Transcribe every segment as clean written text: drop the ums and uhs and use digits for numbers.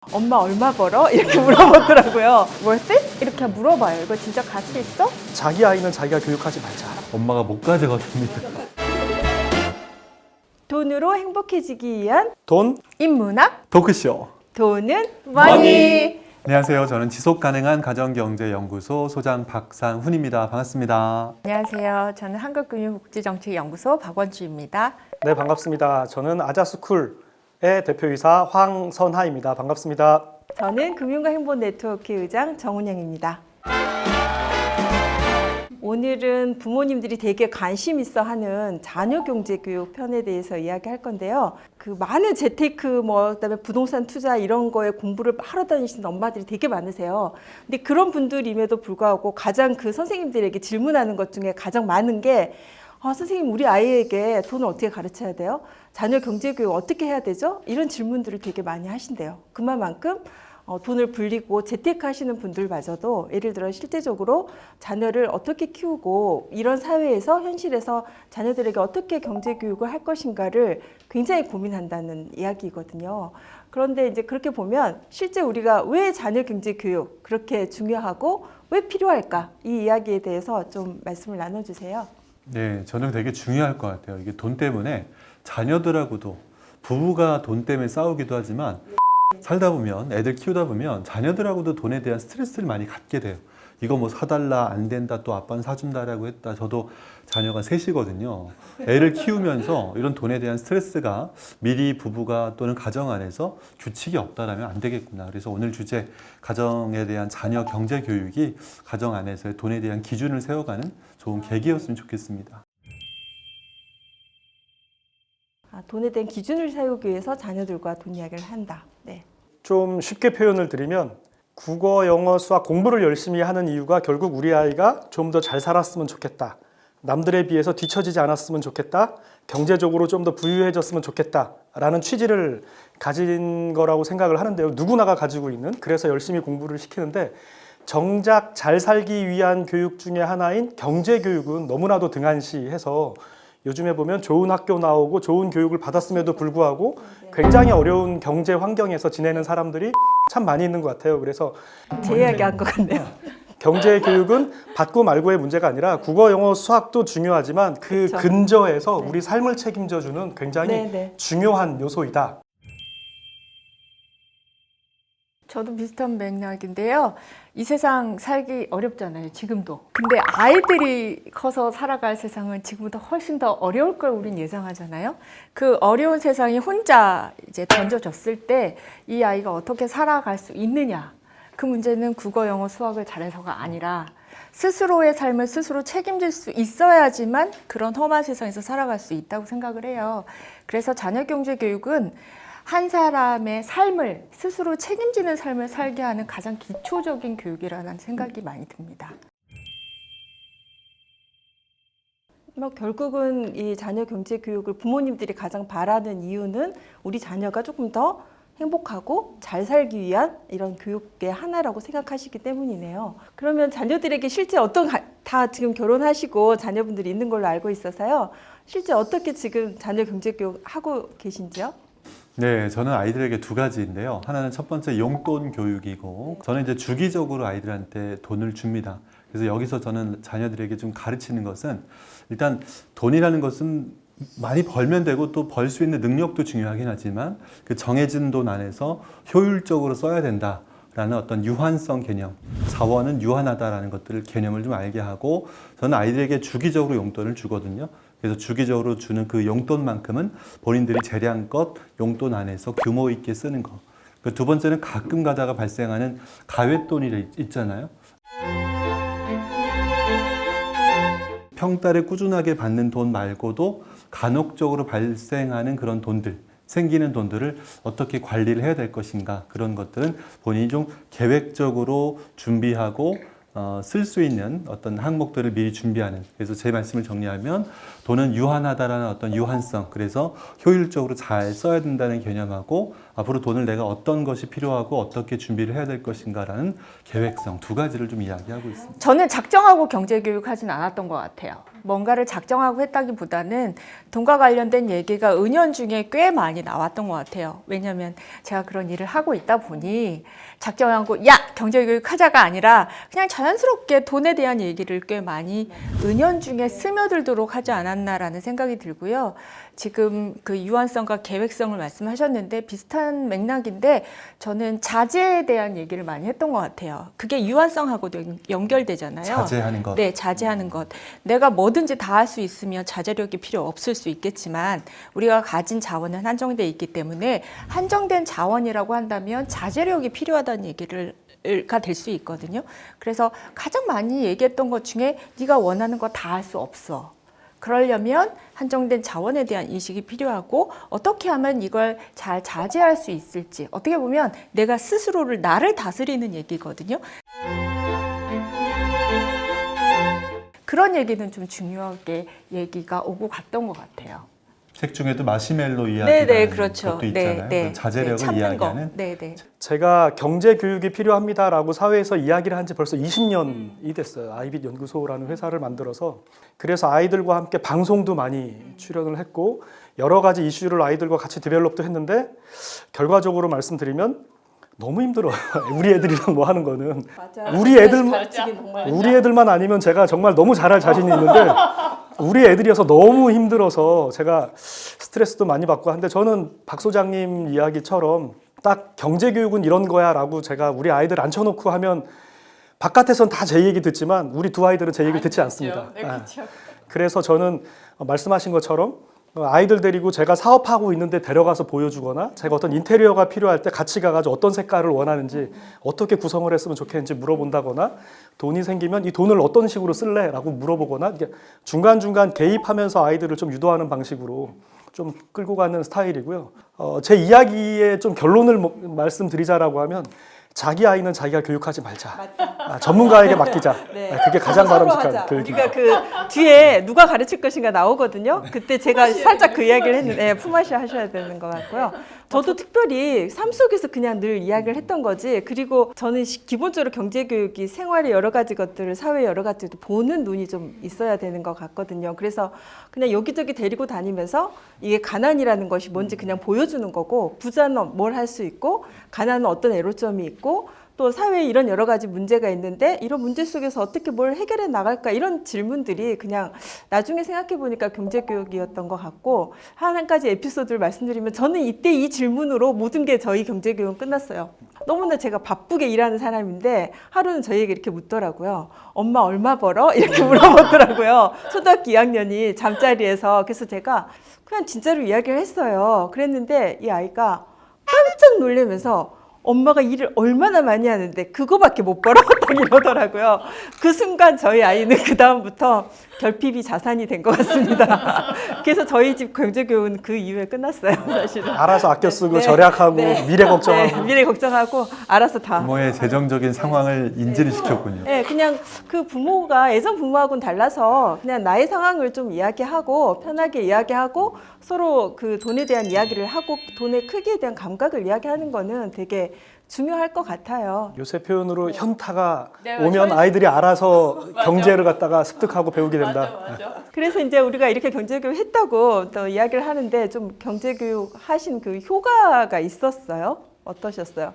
엄마 얼마 벌어? 이렇게 물어보더라고요. 월세? 이렇게 물어봐요. 이거 진짜 가치 있어? 자기 아이는 자기가 교육하지 말자. 엄마가 못 가져가줍니다. 돈으로 행복해지기 위한 돈, 인문학, 토크쇼. 돈은 머니. 안녕하세요. 저는 지속가능한 가정경제연구소 소장 박상훈입니다. 반갑습니다. 안녕하세요. 저는 한국금융복지정책연구소 박원주입니다. 네 반갑습니다. 저는 아자스쿨의 대표이사 황선하입니다. 반갑습니다. 저는 금융과 행복 네트워크 의장 정은영입니다. 오늘은 부모님들이 되게 관심 있어 하는 자녀 경제 교육 편에 대해서 이야기할 건데요. 그 많은 재테크 그다음에 부동산 투자 이런 거에 공부를 하러 다니시는 엄마들이 되게 많으세요. 근데 그런 분들임에도 불구하고 가장 그 선생님들에게 질문하는 것 중에 가장 많은 게 선생님 우리 아이에게 돈을 어떻게 가르쳐야 돼요? 자녀 경제 교육 어떻게 해야 되죠? 이런 질문들을 되게 많이 하신대요. 그만큼 돈을 불리고 재테크하시는 분들마저도 예를 들어 실제적으로 자녀를 어떻게 키우고 이런 사회에서 현실에서 자녀들에게 어떻게 경제 교육을 할 것인가를 굉장히 고민한다는 이야기거든요. 그런데 이제 그렇게 보면 실제 우리가 왜 자녀 경제 교육 그렇게 중요하고 왜 필요할까? 이 이야기에 대해서 좀 말씀을 나눠주세요. 네, 저는 되게 중요할 것 같아요. 이게 돈 때문에 자녀들하고도 부부가 돈 때문에 싸우기도 하지만 살다 보면 애들 키우다 보면 자녀들하고도 돈에 대한 스트레스를 많이 갖게 돼요. 이거 뭐 사달라 안 된다 또 아빠는 사준다라고 했다. 저도 자녀가 셋이거든요. 애를 키우면서 이런 돈에 대한 스트레스가 미리 부부가 또는 가정 안에서 규칙이 없다라면 안 되겠구나. 그래서 오늘 주제 가정에 대한 자녀 경제 교육이 가정 안에서의 돈에 대한 기준을 세워가는 좋은 계기였으면 좋겠습니다. 돈에 대한 기준을 세우기 위해서 자녀들과 돈 이야기를 한다. 네. 좀 쉽게 표현을 드리면 국어, 영어, 수학 공부를 열심히 하는 이유가 결국 우리 아이가 좀 더 잘 살았으면 좋겠다. 남들에 비해서 뒤처지지 않았으면 좋겠다. 경제적으로 좀 더 부유해졌으면 좋겠다. 라는 취지를 가진 거라고 생각을 하는데요. 누구나가 가지고 있는. 그래서 열심히 공부를 시키는데 정작 잘 살기 위한 교육 중에 하나인 경제교육은 너무나도 등한시해서 요즘에 보면 좋은 학교 나오고 좋은 교육을 받았음에도 불구하고 굉장히 어려운 경제 환경에서 지내는 사람들이 참 많이 있는 것 같아요. 그래서 제 이야기 한 것 같네요. 경제 교육은 받고 말고의 문제가 아니라 국어, 영어, 수학도 중요하지만 그 그렇죠. 근저에서 네. 우리 삶을 책임져주는 굉장히 네. 중요한 요소이다. 저도 비슷한 맥락인데요. 이 세상 살기 어렵잖아요, 지금도. 근데 아이들이 커서 살아갈 세상은 지금보다 훨씬 더 어려울 걸 우린 예상하잖아요. 그 어려운 세상이 혼자 이제 던져졌을 때 이 아이가 어떻게 살아갈 수 있느냐. 그 문제는 국어, 영어, 수학을 잘해서가 아니라 스스로의 삶을 스스로 책임질 수 있어야지만 그런 험한 세상에서 살아갈 수 있다고 생각을 해요. 그래서 자녀 경제 교육은 한 사람의 삶을 스스로 책임지는 삶을 살게 하는 가장 기초적인 교육이라는 생각이 많이 듭니다. 결국은 이 자녀 경제 교육을 부모님들이 가장 바라는 이유는 우리 자녀가 조금 더 행복하고 잘 살기 위한 이런 교육의 하나라고 생각하시기 때문이네요. 그러면 자녀들에게 실제 다 지금 결혼하시고 자녀분들이 있는 걸로 알고 있어서요. 실제 어떻게 지금 자녀 경제 교육 하고 계신지요? 네, 저는 아이들에게 두 가지인데요. 하나는 첫 번째 용돈 교육이고, 저는 이제 주기적으로 아이들한테 돈을 줍니다. 그래서 여기서 저는 자녀들에게 좀 가르치는 것은 일단 돈이라는 것은 많이 벌면 되고 또 벌 수 있는 능력도 중요하긴 하지만 그 정해진 돈 안에서 효율적으로 써야 된다라는 어떤 유한성 개념, 자원은 유한하다라는 것들을 개념을 좀 알게 하고 저는 아이들에게 주기적으로 용돈을 주거든요. 그래서 주기적으로 주는 그 용돈만큼은 본인들이 재량껏 용돈 안에서 규모 있게 쓰는 거. 그 두 번째는 가끔 가다가 발생하는 가외돈이 있잖아요. 평달에 꾸준하게 받는 돈 말고도 간혹적으로 발생하는 그런 돈들, 생기는 돈들을 어떻게 관리를 해야 될 것인가, 그런 것들은 본인이 좀 계획적으로 준비하고 쓸 수 있는 어떤 항목들을 미리 준비하는. 그래서 제 말씀을 정리하면 돈은 유한하다라는 어떤 유한성, 그래서 효율적으로 잘 써야 된다는 개념하고 앞으로 돈을 내가 어떤 것이 필요하고 어떻게 준비를 해야 될 것인가라는 계획성, 두 가지를 좀 이야기하고 있습니다. 저는 작정하고 경제 교육 하진 않았던 것 같아요. 뭔가를 작정하고 했다기보다는 돈과 관련된 얘기가 은연중에 꽤 많이 나왔던 것 같아요. 왜냐하면 제가 그런 일을 하고 있다 보니 작정하고 야 경제교육 하자가 아니라 그냥 자연스럽게 돈에 대한 얘기를 꽤 많이 은연중에 스며들도록 하지 않았나라는 생각이 들고요. 지금 그 유한성과 계획성을 말씀하셨는데 비슷한 맥락인데 저는 자제에 대한 얘기를 많이 했던 것 같아요. 그게 유한성하고도 연결되잖아요. 자제하는 것. 네, 자제하는 것. 내가 뭐든지 다 할 수 있으면 자제력이 필요 없을 수 있겠지만 우리가 가진 자원은 한정돼 있기 때문에 한정된 자원이라고 한다면 자제력이 필요하다는 얘기를 가 될 수 있거든요. 그래서 가장 많이 얘기했던 것 중에 네가 원하는 거 다 할 수 없어. 그러려면 한정된 자원에 대한 인식이 필요하고 어떻게 하면 이걸 잘 자제할 수 있을지 어떻게 보면 내가 스스로를 나를 다스리는 얘기거든요. 그런 얘기는 좀 중요하게 얘기가 오고 갔던 것 같아요. 책 중에도 마시멜로 네네, 이야기라는 그렇죠. 것도 있잖아요. 그 자제력을 참는 거. 이야기하는. 네네. 제가 경제 교육이 필요합니다라고 사회에서 이야기를 한 지 벌써 20년이 됐어요. 아이빗 연구소라는 회사를 만들어서 그래서 아이들과 함께 방송도 많이 출연을 했고 여러 가지 이슈를 아이들과 같이 디벨롭도 했는데 결과적으로 말씀드리면 너무 힘들어요. 우리 애들이랑 뭐 하는 거는 우리 애들만 아니면 제가 정말 너무 잘할 자신이 있는데 우리 애들이어서 너무 힘들어서 제가 스트레스도 많이 받고 한데 저는 박 소장님 이야기처럼 딱 경제교육은 이런 거야 라고 제가 우리 아이들 앉혀놓고 하면 바깥에선 다 제 얘기 듣지만 우리 두 아이들은 제 얘기를 듣지 않습니다. 네, 그렇죠. 그래서 저는 말씀하신 것처럼 아이들 데리고 제가 사업하고 있는데 데려가서 보여주거나 제가 어떤 인테리어가 필요할 때 같이 가가지고 어떤 색깔을 원하는지 어떻게 구성을 했으면 좋겠는지 물어본다거나 돈이 생기면 이 돈을 어떤 식으로 쓸래? 라고 물어보거나 이게 중간중간 개입하면서 아이들을 좀 유도하는 방식으로 좀 끌고 가는 스타일이고요. 제 이야기의 좀 결론을 말씀드리자라고 하면 자기 아이는 자기가 교육하지 말자. 전문가에게 맡기자. 네. 그게 가장 서로 바람직한 하자. 교육입니다. 우리가 그 뒤에 누가 가르칠 것인가 나오거든요. 그때 제가 살짝 그 이야기를 했는데 품앗이 하셔야 되는 것 같고요. 저도 특별히 삶 속에서 그냥 늘 이야기를 했던 거지. 그리고 저는 기본적으로 경제교육이 생활의 여러 가지 것들을 사회 여러 가지를 보는 눈이 좀 있어야 되는 것 같거든요. 그래서 그냥 여기저기 데리고 다니면서 이게 가난이라는 것이 뭔지 그냥 보여주는 거고 부자는 뭘 할 수 있고 가난은 어떤 애로점이 있고 또 사회에 이런 여러 가지 문제가 있는데 이런 문제 속에서 어떻게 뭘 해결해 나갈까 이런 질문들이 그냥 나중에 생각해 보니까 경제교육이었던 것 같고 한 가지 에피소드를 말씀드리면 저는 이때 이 질문으로 모든 게 저희 경제교육은 끝났어요. 너무나 제가 바쁘게 일하는 사람인데 하루는 저희에게 이렇게 묻더라고요. 엄마 얼마 벌어? 이렇게 물어보더라고요. 초등학교 2학년이 잠자리에서. 그래서 제가 그냥 진짜로 이야기를 했어요. 그랬는데 이 아이가 깜짝 놀라면서 엄마가 일을 얼마나 많이 하는데 그거밖에 못 벌어? 딱 이러더라고요. 그 순간 저희 아이는 그 다음부터 결핍이 자산이 된 것 같습니다. 그래서 저희 집 경제교육은 그 이후에 끝났어요, 사실은. 알아서 아껴 쓰고 절약하고 미래 걱정하고. 네, 미래 걱정하고 알아서 다. 부모의 재정적인 상황을 인지를 시켰군요. 네, 그냥 그 부모가 예전 부모하고는 달라서 그냥 나의 상황을 좀 이야기하고 편하게 이야기하고 서로 그 돈에 대한 이야기를 하고 돈의 크기에 대한 감각을 이야기하는 거는 되게 중요할 것 같아요. 요새 표현으로 현타가 네, 오면 아이들이 알아서 경제를 갖다가 습득하고 배우게 된다. 그래서 이제 우리가 이렇게 경제교육 했다고 또 이야기를 하는데 좀 경제교육 하신 그 효과가 있었어요? 어떠셨어요?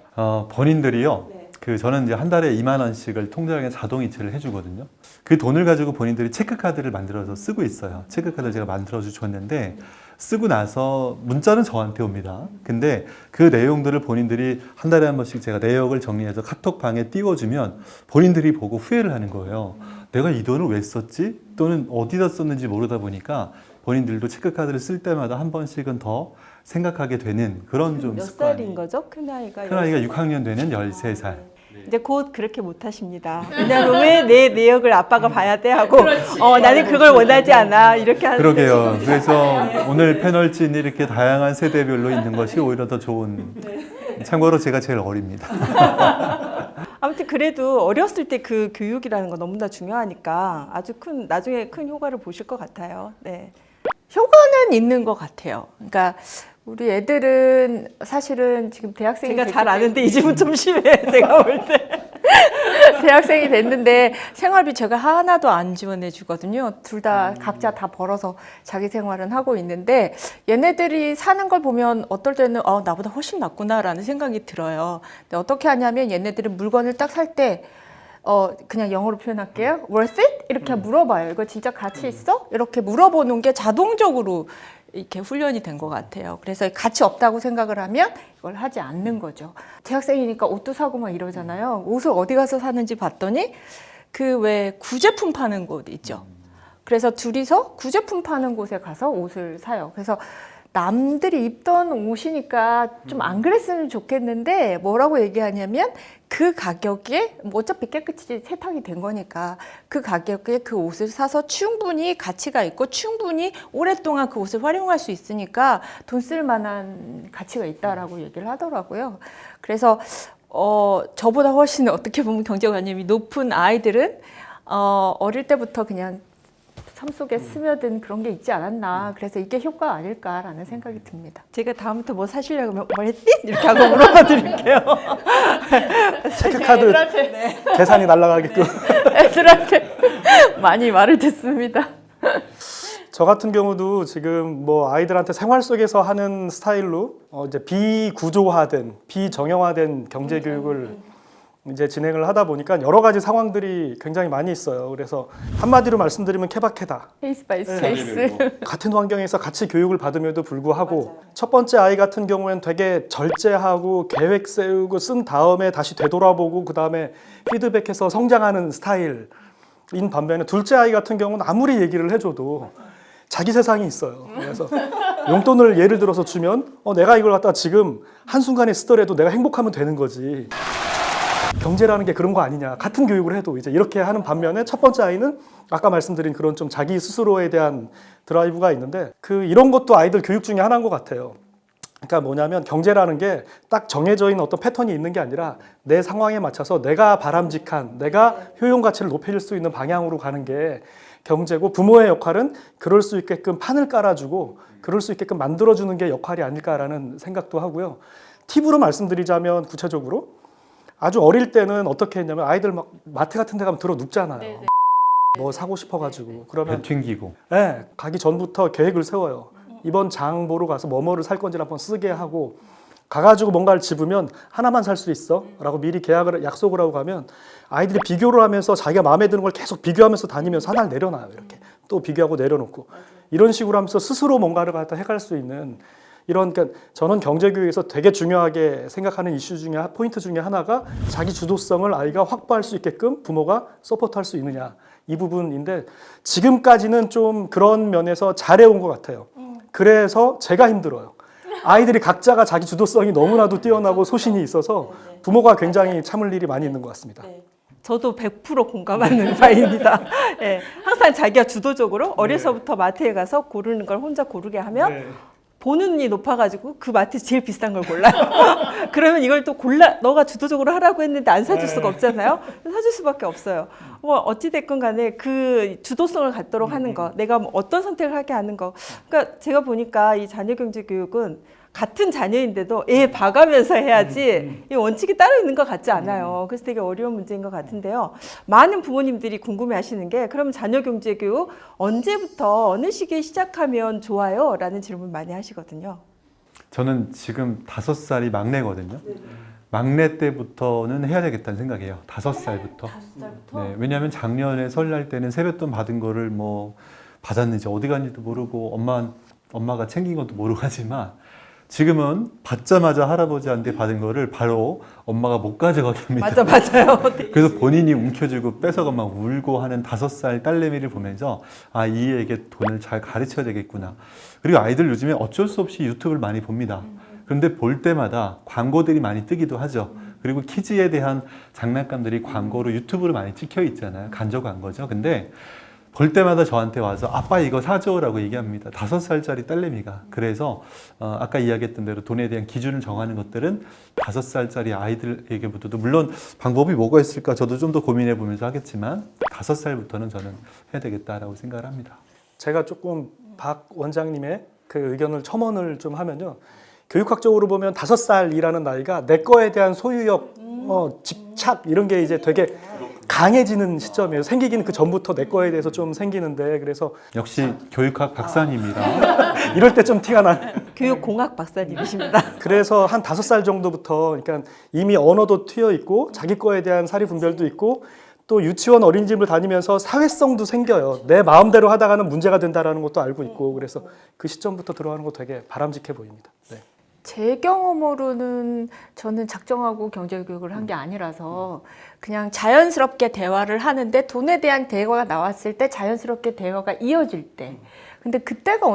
본인들이요. 네. 저는 이제 한 달에 2만 원씩을 통장에 자동 이체를 해주거든요. 그 돈을 가지고 본인들이 체크카드를 만들어서 쓰고 있어요. 체크카드를 제가 만들어서 줬는데 쓰고 나서 문자는 저한테 옵니다. 근데 그 내용들을 본인들이 한 달에 한 번씩 제가 내역을 정리해서 카톡방에 띄워주면 본인들이 보고 후회를 하는 거예요. 내가 이 돈을 왜 썼지? 또는 어디다 썼는지 모르다 보니까 본인들도 체크카드를 쓸 때마다 한 번씩은 더 생각하게 되는 그런 좀 몇 습관이. 살인 거죠? 큰아이가? 큰아이가 6학년 되는 13살. 이제 곧 그렇게 못 하십니다. 왜냐하면 왜 내 내역을 아빠가 봐야 돼 하고 나는 그걸 원하지 않아 이렇게 하는 그러게요. 그래서 오늘 패널진이 이렇게 다양한 세대별로 있는 것이 오히려 더 좋은. 참고로 제가 제일 어립니다. 아무튼 그래도 어렸을 때 그 교육이라는 건 너무나 중요하니까 아주 나중에 큰 효과를 보실 것 같아요. 네. 효과는 있는 것 같아요. 그러니까 우리 애들은 사실은 지금 대학생이 제가 됐기 잘 아는데 이 때문에 집은 좀 심해. 제가 볼 때. 대학생이 됐는데 생활비 제가 하나도 안 지원해 주거든요. 둘 다 각자 다 벌어서 자기 생활은 하고 있는데 얘네들이 사는 걸 보면 어떨 때는 나보다 훨씬 낫구나라는 생각이 들어요. 근데 어떻게 하냐면 얘네들은 물건을 딱 살 때 그냥 영어로 표현할게요. worth it? 이렇게 물어봐요. 이거 진짜 가치 있어? 이렇게 물어보는 게 자동적으로 이렇게 훈련이 된 것 같아요. 그래서 가치 없다고 생각을 하면 이걸 하지 않는 거죠. 대학생이니까 옷도 사고 막 이러잖아요. 옷을 어디 가서 사는지 봤더니 그 왜 구제품 파는 곳 있죠. 그래서 둘이서 구제품 파는 곳에 가서 옷을 사요. 그래서 남들이 입던 옷이니까 좀 안 그랬으면 좋겠는데 뭐라고 얘기하냐면 그 가격에 뭐 어차피 깨끗이 세탁이 된 거니까 그 가격에 그 옷을 사서 충분히 가치가 있고 충분히 오랫동안 그 옷을 활용할 수 있으니까 돈 쓸 만한 가치가 있다라고 얘기를 하더라고요. 그래서 저보다 훨씬 어떻게 보면 경제관념이 높은 아이들은 어릴 때부터 그냥 삶 속에 스며든 그런 게 있지 않았나. 그래서 이게 효과가 아닐까라는 생각이 듭니다. 제가 다음부터 뭐 사시려고 하면 뭐랬지? 이렇게 하고 물어봐 드릴게요. 체크카드 계산이 날아가게끔. 애들한테 많이 말을 듣습니다. 저 같은 경우도 지금 뭐 아이들한테 생활 속에서 하는 스타일로 이제 비구조화된, 비정형화된 경제 교육을 이제 진행을 하다 보니까 여러 가지 상황들이 굉장히 많이 있어요. 그래서 한마디로 말씀드리면 케바케다. 케이스 바이 케이스. 같은 환경에서 같이 교육을 받음에도 불구하고 첫 번째 아이 같은 경우에는 되게 절제하고 계획 세우고 쓴 다음에 다시 되돌아보고 그 다음에 피드백해서 성장하는 스타일인 반면에 둘째 아이 같은 경우는 아무리 얘기를 해줘도 자기 세상이 있어요. 그래서 용돈을 예를 들어서 주면 내가 이걸 갖다 지금 한순간에 쓰더라도 내가 행복하면 되는 거지. 경제라는 게 그런 거 아니냐. 같은 교육을 해도 이제 이렇게 하는 반면에 첫 번째 아이는 아까 말씀드린 그런 좀 자기 스스로에 대한 드라이브가 있는데 이런 것도 아이들 교육 중에 하나인 것 같아요. 그러니까 뭐냐면 경제라는 게 딱 정해져 있는 어떤 패턴이 있는 게 아니라 내 상황에 맞춰서 내가 바람직한, 내가 효용 가치를 높일 수 있는 방향으로 가는 게 경제고 부모의 역할은 그럴 수 있게끔 판을 깔아주고 그럴 수 있게끔 만들어주는 게 역할이 아닐까라는 생각도 하고요. 팁으로 말씀드리자면 구체적으로 아주 어릴 때는 어떻게 했냐면 아이들 막 마트 같은 데 가면 들어 눕잖아요. 네네. 뭐 사고 싶어가지고 그러면 배 튕기고. 네, 가기 전부터 계획을 세워요. 이번 장 보러 가서 뭐뭐를 살 건지 한번 쓰게 하고 가가지고 뭔가를 집으면 하나만 살 수 있어 라고 미리 약속을 하고 가면 아이들이 비교를 하면서 자기가 마음에 드는 걸 계속 비교하면서 다니면서 하나를 내려놔요. 이렇게 또 비교하고 내려놓고 이런 식으로 하면서 스스로 뭔가를 갖다 해갈 수 있는 그러니까 저는 경제교육에서 되게 중요하게 생각하는 이슈 중에 포인트 중에 하나가 자기 주도성을 아이가 확보할 수 있게끔 부모가 서포트할 수 있느냐 이 부분인데 지금까지는 좀 그런 면에서 잘해온 것 같아요. 그래서 제가 힘들어요. 아이들이 각자가 자기 주도성이 너무나도 뛰어나고 소신이 있어서 부모가 굉장히 참을 일이 많이 있는 것 같습니다. 저도 100% 공감하는 바입니다. 네, 항상 자기가 주도적으로 어려서부터 마트에 가서 고르는 걸 혼자 고르게 하면 보는 눈이 높아가지고 그 마트에서 제일 비싼 걸 골라요. 그러면 이걸 또 너가 주도적으로 하라고 했는데 안 사줄 수가 없잖아요. 사줄 수밖에 없어요. 뭐 어찌됐건 간에 그 주도성을 갖도록 하는 거, 내가 뭐 어떤 선택을 하게 하는 거. 그러니까 제가 보니까 이 자녀경제교육은 같은 자녀인데도 애 봐가면서 해야지 이 원칙이 따로 있는 것 같지 않아요. 그래서 되게 어려운 문제인 것 같은데요. 많은 부모님들이 궁금해하시는 게 그럼 자녀경제교육 언제부터 어느 시기에 시작하면 좋아요? 라는 질문 많이 하시거든요. 저는 지금 5살이 막내거든요. 막내 때부터는 해야 되겠다는 생각이에요. 5살부터. 네, 왜냐하면 작년에 설날 때는 세뱃돈 받은 거를 뭐 받았는지 어디 갔는지도 모르고 엄마가 챙긴 것도 모르고 하지만 지금은 받자마자 할아버지한테 받은 거를 바로 엄마가 못 가져가게 합니다. 맞아요. 그래서 본인이 움켜쥐고 뺏어가 막 울고 하는 5살 딸내미를 보면서 이 애에게 돈을 잘 가르쳐야 되겠구나. 그리고 아이들 요즘에 어쩔 수 없이 유튜브를 많이 봅니다. 그런데 볼 때마다 광고들이 많이 뜨기도 하죠. 그리고 키즈에 대한 장난감들이 광고로 유튜브로 많이 찍혀 있잖아요. 간접 광고죠. 근데 볼 때마다 저한테 와서 아빠 이거 사줘라고 얘기합니다. 5살짜리 딸내미가. 그래서 아까 이야기했던 대로 돈에 대한 기준을 정하는 것들은 5살짜리 아이들에게부터도 물론 방법이 뭐가 있을까 저도 좀 더 고민해 보면서 하겠지만 5살부터는 저는 해야 되겠다라고 생각을 합니다. 제가 조금 박 원장님의 그 의견을 첨언을 좀 하면요. 교육학적으로 보면 5살이라는 나이가 내 거에 대한 소유욕, 집착 이런 게 이제 되게 강해지는 시점이에요. 생기기는 그 전부터 내 거에 대해서 좀 생기는데 그래서 역시 교육학 박사님이라. 이럴 때 좀 티가 나요. 교육공학 박사님이십니다. 그래서 한 5살 정도부터 그러니까 이미 언어도 튀어 있고 자기 거에 대한 사리 분별도 있고 또 유치원 어린이집을 다니면서 사회성도 생겨요. 내 마음대로 하다가는 문제가 된다라는 것도 알고 있고 그래서 그 시점부터 들어가는 거 되게 바람직해 보입니다. 네. 제 경험으로는 저는 작정하고 경제교육을 한 게 아니라서 그냥 자연스럽게 대화를 하는데 돈에 대한 대화가 나왔을 때 자연스럽게 대화가 이어질 때 근데 그때가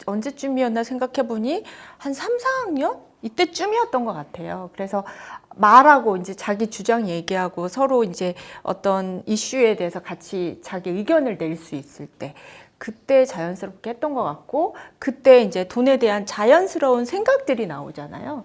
언제쯤이었나 생각해보니 한 3, 4학년? 이때쯤이었던 것 같아요. 그래서 말하고 이제 자기 주장 얘기하고 서로 이제 어떤 이슈에 대해서 같이 자기 의견을 낼 수 있을 때 그때 자연스럽게 했던 것 같고 그때 이제 돈에 대한 자연스러운 생각들이 나오잖아요.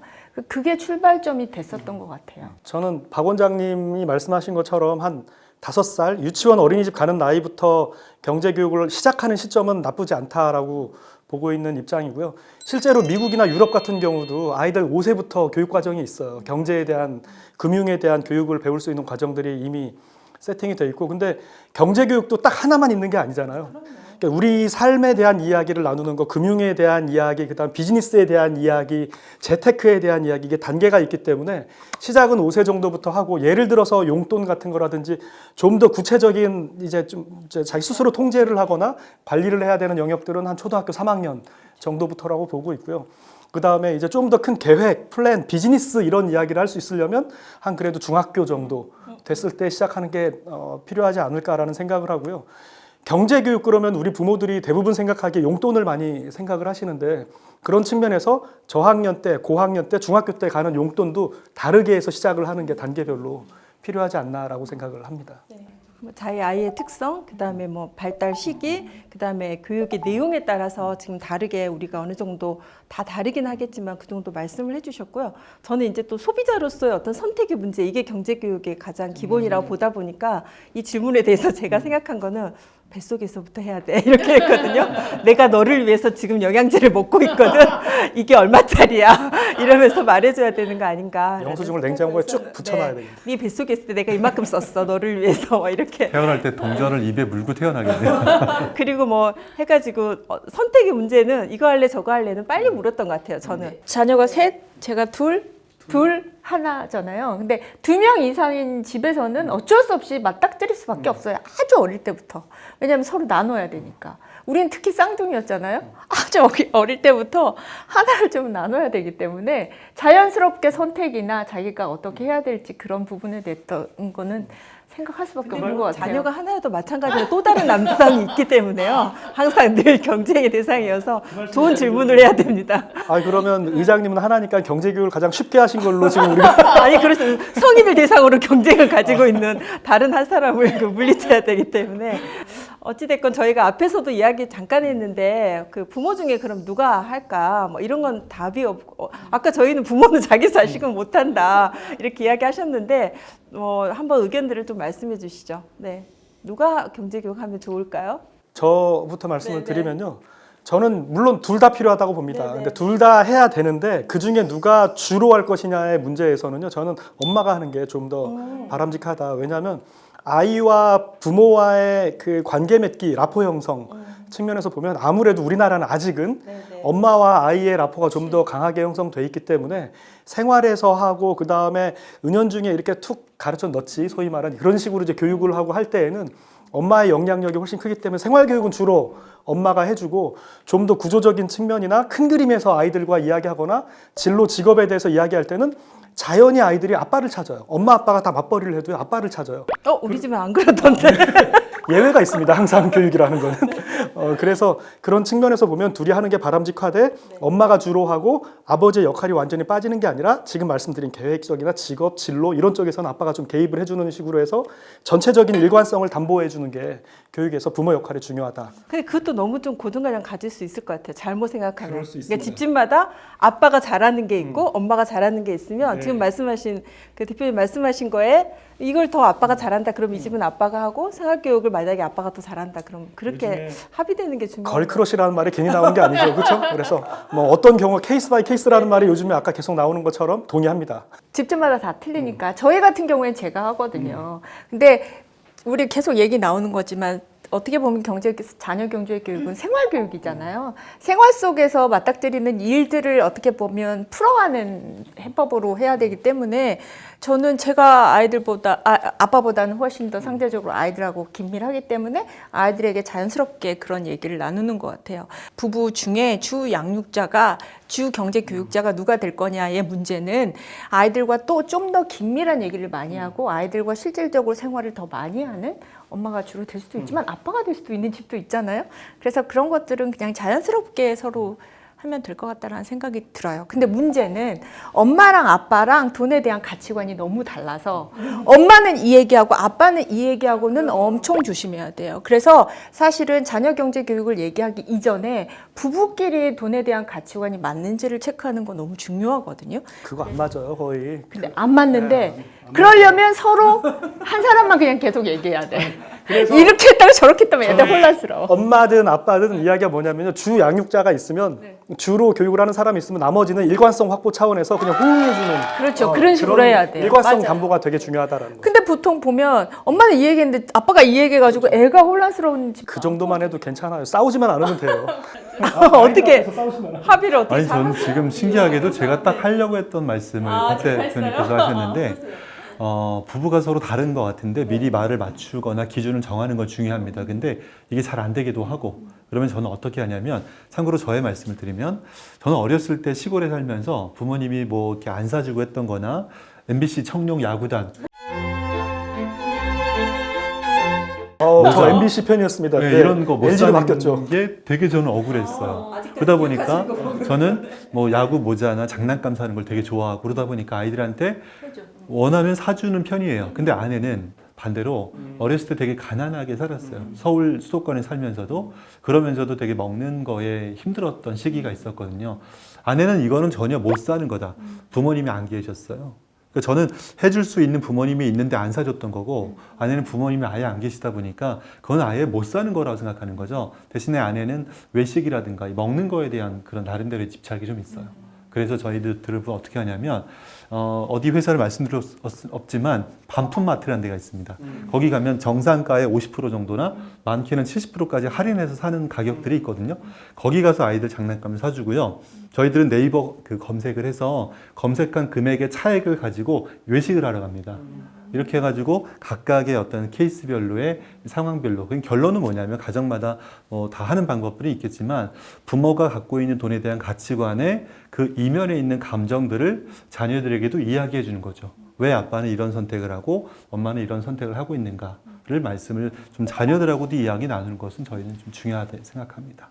그게 출발점이 됐었던 것 같아요. 저는 박 원장님이 말씀하신 것처럼 한 5살 유치원 어린이집 가는 나이부터 경제교육을 시작하는 시점은 나쁘지 않다라고 보고 있는 입장이고요. 실제로 미국이나 유럽 같은 경우도 아이들 5세부터 교육 과정이 있어요. 경제에 대한, 금융에 대한 교육을 배울 수 있는 과정들이 이미 세팅이 돼 있고 근데 경제교육도 딱 하나만 있는 게 아니잖아요. 그러니까 우리 삶에 대한 이야기를 나누는 거, 금융에 대한 이야기, 그다음 비즈니스에 대한 이야기, 재테크에 대한 이야기 이게 단계가 있기 때문에 시작은 5세 정도부터 하고 예를 들어서 용돈 같은 거라든지 좀 더 구체적인 이제 자기 스스로 통제를 하거나 관리를 해야 되는 영역들은 한 초등학교 3학년 정도부터라고 보고 있고요. 그 다음에 이제 좀 더 큰 계획, 플랜, 비즈니스 이런 이야기를 할 수 있으려면 한 그래도 중학교 정도 됐을 때 시작하는 게 필요하지 않을까라는 생각을 하고요. 경제교육 그러면 우리 부모들이 대부분 생각하기에 용돈을 많이 생각을 하시는데 그런 측면에서 저학년 때, 고학년 때, 중학교 때 가는 용돈도 다르게 해서 시작을 하는 게 단계별로 필요하지 않나라고 생각을 합니다. 자기 아이의 특성, 그다음에 뭐 발달 시기, 그다음에 교육의 내용에 따라서 지금 다르게 우리가 어느 정도 다 다르긴 하겠지만 그 정도 말씀을 해주셨고요. 저는 이제 또 소비자로서의 어떤 선택의 문제 이게 경제교육의 가장 기본이라고 보다 보니까 이 질문에 대해서 제가 생각한 거는 뱃속에서부터 해야 돼 이렇게 했거든요. 내가 너를 위해서 지금 영양제를 먹고 있거든. 이게 얼마짜리야 이러면서 말해줘야 되는 거 아닌가. 영수증을 냉장고에 쭉 붙여놔야 되겠네. 네 뱃속에 있을 때 내가 이만큼 썼어 너를 위해서 뭐 이렇게. 태어날 때 동전을 입에 물고 태어나겠네요. 그리고 뭐 해가지고 선택의 문제는 이거 할래 저거 할래는 빨리 물었던 것 같아요. 저는 자녀가 셋, 제가 둘 하나잖아요. 근데 2명 이상인 집에서는 어쩔 수 없이 맞닥뜨릴 수밖에 없어요. 아주 어릴 때부터. 왜냐하면 서로 나눠야 되니까. 우리는 특히 쌍둥이였잖아요. 아주 어릴 때부터 하나를 좀 나눠야 되기 때문에 자연스럽게 선택이나 자기가 어떻게 해야 될지 그런 부분에 대했던 거는 생각할 수밖에 없는 것 같아요. 자녀가 하나여도 마찬가지로 또 다른 남성이 있기 때문에요. 항상 늘 경쟁의 대상이어서 좋은 질문을 해야 됩니다. 아 그러면 의장님은 하나니까 경제교육을 가장 쉽게 하신 걸로 지금 우리가 아니 그래서 성인을 대상으로 경쟁을 가지고 있는 다른 한 사람을 물리쳐야 되기 때문에 어찌됐건 저희가 앞에서도 이야기 잠깐 했는데 그 부모 중에 그럼 누가 할까 뭐 이런 건 답이 없고 아까 저희는 부모는 자기 자식은 못한다 이렇게 이야기하셨는데 한번 의견들을 좀 말씀해 주시죠. 네, 누가 경제교육 하면 좋을까요? 저부터 말씀을 네네. 드리면요. 저는 물론 둘 다 필요하다고 봅니다. 네네. 근데 둘 다 해야 되는데 그 중에 누가 주로 할 것이냐의 문제에서는요. 저는 엄마가 하는 게 좀 더 바람직하다. 왜냐하면 아이와 부모와의 그 관계 맺기, 라포 형성 측면에서 보면 아무래도 우리나라는 아직은 엄마와 아이의 라포가 좀 더 강하게 형성돼 있기 때문에 생활에서 하고 그 다음에 은연중에 이렇게 툭 가르쳐 넣지 소위 말하는 그런 식으로 이제 교육을 하고 할 때에는 엄마의 영향력이 훨씬 크기 때문에 생활교육은 주로 엄마가 해주고 좀 더 구조적인 측면이나 큰 그림에서 아이들과 이야기하거나 진로 직업에 대해서 이야기할 때는 자연히 아이들이 아빠를 찾아요. 엄마 아빠가 다 맞벌이를 해도 아빠를 찾아요. 우리 집은 안 그러던데. 예외가 있습니다. 항상 교육이라는 거는. 그래서 그런 측면에서 보면 둘이 하는 게 바람직하되 엄마가 주로 하고 아버지의 역할이 완전히 빠지는 게 아니라 지금 말씀드린 계획적이나 직업, 진로 이런 쪽에서는 아빠가 좀 개입을 해주는 식으로 해서 전체적인 일관성을 담보해 주는 게 교육에서 부모 역할이 중요하다. 근데 그것도 너무 좀 고정관념 가질 수 있을 것 같아요. 잘못 생각하면. 그럴 수 그러니까 있습니다. 집집마다 아빠가 잘하는 게 있고 엄마가 잘하는 게 있으면 네. 지금 말씀하신 그 대표님 말씀하신 거에 이걸 더 아빠가 잘한다. 그럼 이 집은 아빠가 하고 생활교육을 만약에 아빠가 더 잘한다. 그럼 그렇게 요즘에 합의되는 게 중요해요. 걸크러시라는 말이 괜히 나온 게 아니죠. 그렇죠? 그래서 뭐 어떤 경우 케이스 바이 케이스라는 말이 요즘에 아까 계속 나오는 것처럼 동의합니다. 집집마다 다 틀리니까 저희 같은 경우엔 제가 하거든요. 근데 우리 계속 얘기 나오는 거지만 어떻게 보면 자녀 경제 교육은 생활 교육이잖아요. 생활 속에서 맞닥뜨리는 일들을 어떻게 보면 풀어가는 해법으로 해야 되기 때문에 저는 제가 아빠보다는 훨씬 더 상대적으로 아이들하고 긴밀하기 때문에 아이들에게 자연스럽게 그런 얘기를 나누는 것 같아요. 부부 중에 주 양육자가 주 경제 교육자가 누가 될 거냐의 문제는 아이들과 또 좀 더 긴밀한 얘기를 많이 하고 아이들과 실질적으로 생활을 더 많이 하는 엄마가 주로 될 수도 있지만 아빠가 될 수도 있는 집도 있잖아요. 그래서 그런 것들은 그냥 자연스럽게 서로 하면 될 것 같다는 생각이 들어요. 근데 문제는 엄마랑 아빠랑 돈에 대한 가치관이 너무 달라서 엄마는 이 얘기하고 아빠는 이 얘기하고는 엄청 조심해야 돼요. 그래서 사실은 자녀 경제 교육을 얘기하기 이전에 부부끼리 돈에 대한 가치관이 맞는지를 체크하는 거 너무 중요하거든요. 그거 안 맞아요, 거의. 근데 안 맞는데 그러려면 서로 한 사람만 그냥 계속 얘기해야 돼. 이렇게 했다가 저렇게 했다면 애들 혼란스러워. 엄마든 아빠든 이야기가 뭐냐면요. 주 양육자가 있으면 주로 교육을 하는 사람이 있으면 나머지는 일관성 확보 차원에서 그냥 호응해주는 그렇죠. 그런 식으로 해야 돼요. 일관성 맞아요. 담보가 되게 중요하다라는 거. 근데 보통 보면 엄마는 이 얘기했는데 아빠가 이 얘기해가지고 애가 혼란스러운 집. 그 정도만 해도 괜찮아요. 싸우지만 않으면 돼요. 어떻게 합의를 어떻게 아니 저는 지금 신기하게도 제가 딱 하려고 했던 말씀을 박 대표님께서 하셨는데 부부가 서로 다른 것 같은데 미리 말을 맞추거나 기준을 정하는 건 중요합니다. 근데 이게 잘 안 되기도 하고 그러면 저는 어떻게 하냐면 참고로 저의 말씀을 드리면 저는 어렸을 때 시골에 살면서 부모님이 뭐 이렇게 안 사주고 했던 거나 MBC 청룡 야구단 저 MBC 편이었습니다. 네, 네, 이런 거 못 LG로 사는 바뀌었죠. 게 되게 저는 억울했어요. 그러다 보니까 저는 뭐 야구 모자나 장난감 사는 걸 되게 좋아하고 그러다 보니까 아이들한테 원하면 사주는 편이에요. 근데 아내는 반대로 어렸을 때 되게 가난하게 살았어요. 서울 수도권에 살면서도 그러면서도 되게 먹는 거에 힘들었던 시기가 있었거든요. 아내는 이거는 전혀 못 사는 거다. 부모님이 안 계셨어요. 그러니까 저는 해줄 수 있는 부모님이 있는데 안 사줬던 거고 아내는 부모님이 아예 안 계시다 보니까 그건 아예 못 사는 거라고 생각하는 거죠. 대신에 아내는 외식이라든가 먹는 거에 대한 그런 나름대로의 집착이 좀 있어요. 그래서 저희들은 어떻게 하냐면 어디 회사를 말씀드릴 수 없지만 반품마트라는 데가 있습니다. 거기 가면 정상가의 50% 정도나 많게는 70%까지 할인해서 사는 가격들이 있거든요. 거기 가서 아이들 장난감을 사주고요. 저희들은 네이버 그 검색을 해서 검색한 금액의 차액을 가지고 외식을 하러 갑니다. 이렇게 해가지고 각각의 어떤 케이스별로의 상황별로 결론은 뭐냐면 가정마다 다 하는 방법들이 있겠지만 부모가 갖고 있는 돈에 대한 가치관의 그 이면에 있는 감정들을 자녀들에게도 이야기해 주는 거죠. 왜 아빠는 이런 선택을 하고 엄마는 이런 선택을 하고 있는가를 말씀을 좀 자녀들하고도 이야기 나누는 것은 저희는 좀 중요하다 생각합니다.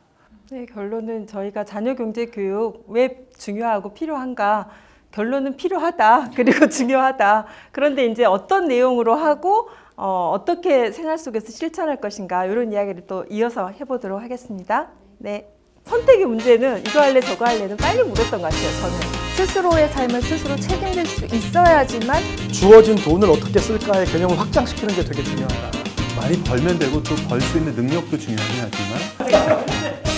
네, 결론은 저희가 자녀 경제 교육 왜 중요하고 필요한가? 결론은 필요하다. 그리고 중요하다. 그런데 이제 어떤 내용으로 하고 어떻게 생활 속에서 실천할 것인가 이런 이야기를 또 이어서 해보도록 하겠습니다. 네, 선택의 문제는 이거 할래 저거 할래는 빨리 물었던 것 같아요. 저는 스스로의 삶을 스스로 책임질 수 있어야지만 주어진 돈을 어떻게 쓸까의 개념을 확장시키는 게 되게 중요하다. 많이 벌면 되고 또 벌 수 있는 능력도 중요하긴 하지만